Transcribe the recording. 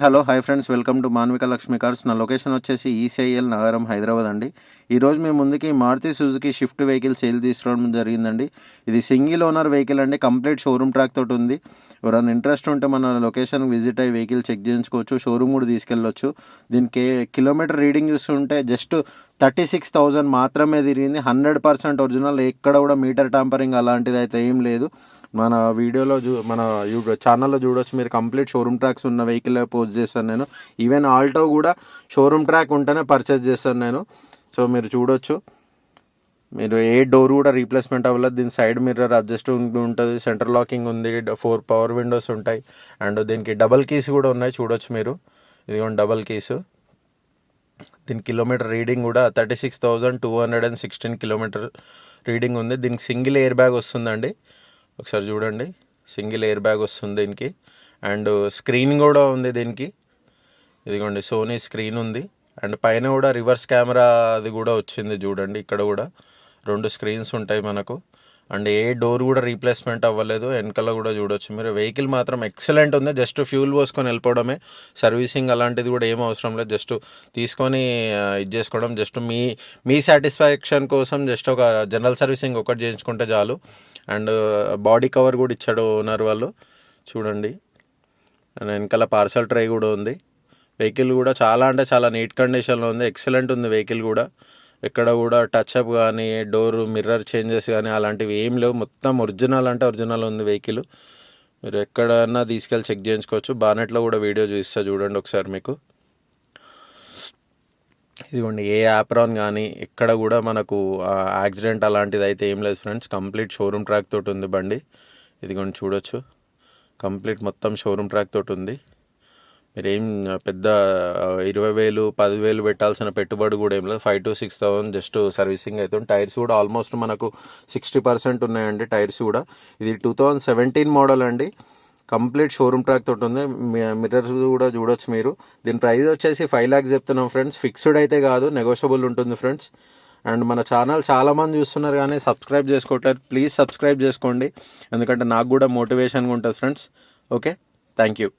Hello hi friends, welcome to Manvika Lakshmi cars. నా location వచ్చేసి ECIL Nagaram, Hyderabad అండి. ఈరోజు మీ ముందుకి Maruti Suzuki Swift vehicle sale తీసుకురావడం జరిగిందండి. ఇది సింగిల్ ఓనర్ వెహికల్ అండి, కంప్లీట్ షోరూమ్ ట్రాక్ తోటి ఉంది. ఎవరైనా ఇంట్రెస్ట్ ఉంటే మన లొకేషన్కి విజిట్ అయ్యి వెహికల్ చెక్ చేయించుకోవచ్చు, షోరూమ్ కూడా తీసుకెళ్ళొచ్చు. దీనికి కిలోమీటర్ రీడింగ్ చూస్తుంటే జస్ట్ 36,000 మాత్రమే తిరిగింది. 100% ఒరిజినల్, ఎక్కడ కూడా మీటర్ ట్యాంపరింగ్ అలాంటిది అయితే ఏం లేదు. మన వీడియోలో మన ఛానల్లో చూడొచ్చు మీరు, కంప్లీట్ షోరూమ్ ట్రాక్స్ ఉన్న వెహికల్ పోస్ట్ చేస్తాను నేను. ఈవెన్ ఆల్టో కూడా షోరూమ్ ట్రాక్ ఉంటేనే పర్చేస్ చేస్తాను నేను. సో మీరు చూడొచ్చు, మీరు ఏ డోర్ కూడా రీప్లేస్మెంట్ అవ్వలేదు. దీని సైడ్ మిర్రర్ అడ్జస్ట్ ఉంటుంది, సెంటర్ లాకింగ్ ఉంది, 4 పవర్ విండోస్ ఉంటాయి, అండ్ దీనికి డబల్ కీస్ కూడా ఉన్నాయి. చూడొచ్చు మీరు, ఇదిగోండి డబల్ కీస్. దీని కిలోమీటర్ రీడింగ్ కూడా 36,216 కిలోమీటర్ రీడింగ్ ఉంది. దీనికి సింగిల్ ఎయిర్ బ్యాగ్ వస్తుందండి, ఒకసారి చూడండి. సింగిల్ ఎయిర్ బ్యాగ్ వస్తుంది దీనికి, అండ్ స్క్రీన్ కూడా ఉంది దీనికి. ఇదిగోండి సోనీ స్క్రీన్ ఉంది, అండ్ పైన కూడా రివర్స్ కెమెరా అది కూడా వచ్చింది చూడండి. ఇక్కడ కూడా 2 స్క్రీన్స్ ఉంటాయి మనకు, అండ్ ఏ డోర్ కూడా రీప్లేస్మెంట్ అవ్వలేదు. వెనకాల కూడా చూడొచ్చు మీరు. వెహికల్ మాత్రం ఎక్సలెంట్ ఉంది, జస్ట్ ఫ్యూల్ పోసుకొని వెళ్ళిపోవడమే. సర్వీసింగ్ అలాంటిది కూడా ఏం అవసరం లేదు, జస్ట్ తీసుకొని ఇది చేసుకోవడం. జస్ట్ మీ సాటిస్ఫాక్షన్ కోసం జస్ట్ ఒక జనరల్ సర్వీసింగ్ ఒకటి చేయించుకుంటే చాలు. అండ్ బాడీ కవర్ కూడా ఇచ్చాడు ఓనర్ వాళ్ళు, చూడండి. అండ్ వెనకాల పార్సల్ ట్రై కూడా ఉంది. వెహికల్ కూడా చాలా అంటే చాలా నీట్ కండిషన్లో ఉంది, ఎక్సలెంట్ ఉంది వెహికల్ కూడా. ఎక్కడ కూడా టచ్అప్ కానీ, డోర్ మిర్రర్ చేంజెస్ కానీ అలాంటివి ఏం లేవు. మొత్తం ఒరిజినల్ అంటే ఒరిజినల్ ఉంది వెహికల్. మీరు ఎక్కడన్నా తీసుకెళ్ళి చెక్ చేయించుకోవచ్చు. బానెట్లో కూడా వీడియో చూపిస్తా చూడండి ఒకసారి మీకు. ఇదిగోండి, ఏ యాప్రాన్ కానీ ఎక్కడ కూడా మనకు యాక్సిడెంట్ అలాంటిది అయితే ఏం లేదు ఫ్రెండ్స్. కంప్లీట్ షోరూమ్ ట్రాక్ తోటి ఉంది బండి. ఇదిగోండి చూడొచ్చు, కంప్లీట్ మొత్తం షోరూమ్ ట్రాక్ తోటి ఉంది. మీరేం పెద్ద 20,000 10,000 పెట్టాల్సిన పెట్టుబడి కూడా ఏం లేదు. 5,000 to 6,000 జస్ట్ సర్వీసింగ్ అవుతుంది. టైర్స్ కూడా ఆల్మోస్ట్ మనకు 60% ఉన్నాయండి టైర్స్ కూడా. ఇది 2017 మోడల్ అండి, కంప్లీట్ షోరూమ్ ట్రాక్ తోటి ఉంది. మిర్రర్స్ కూడా చూడొచ్చు మీరు. దీని ప్రైస్ వచ్చేసి 5 lakhs చెప్తున్నాం ఫ్రెండ్స్. ఫిక్స్డ్ అయితే కాదు, నెగోషియబుల్ ఉంటుంది ఫ్రెండ్స్. అండ్ మన ఛానల్ చాలామంది చూస్తున్నారు కానీ సబ్స్క్రైబ్ చేసుకోవట్లేదు. ప్లీజ్ సబ్స్క్రైబ్ చేసుకోండి, ఎందుకంటే నాకు కూడా మోటివేషన్గా ఉంటుంది ఫ్రెండ్స్. Okay, thank you.